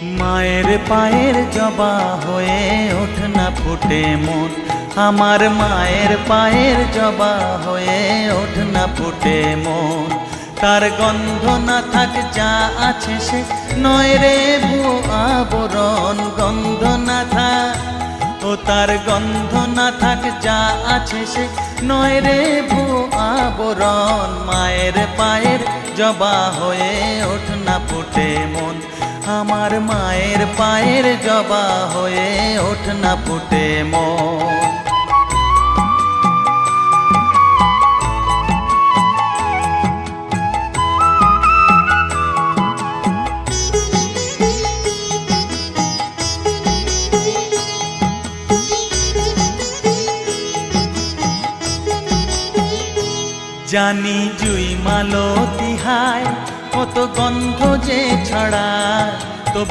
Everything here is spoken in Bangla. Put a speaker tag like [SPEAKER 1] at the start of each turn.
[SPEAKER 1] মায়ের পায়ের জবা হয়ে ওঠ না ফুটে মন, আমার মায়ের পায়ের জবা হয়ে ওঠ না ফুটে মন। তার গন্ধ না থাক যা আছে সে নয় রে ভুয়ো আবরণ, গন্ধ না থাক ও তার গন্ধ না থাক যা আছে সে নয় রে ভুয়ো আবরণ। মায়ের পায়ের জবা হয়ে ওঠ না ফুটে মন, আমার মায়ের পায়ের জবা হয়ে ওঠ না ফুটে মন। জানি জুই মালতি হায় কত গন্ধ যে ছড়ায়, তবু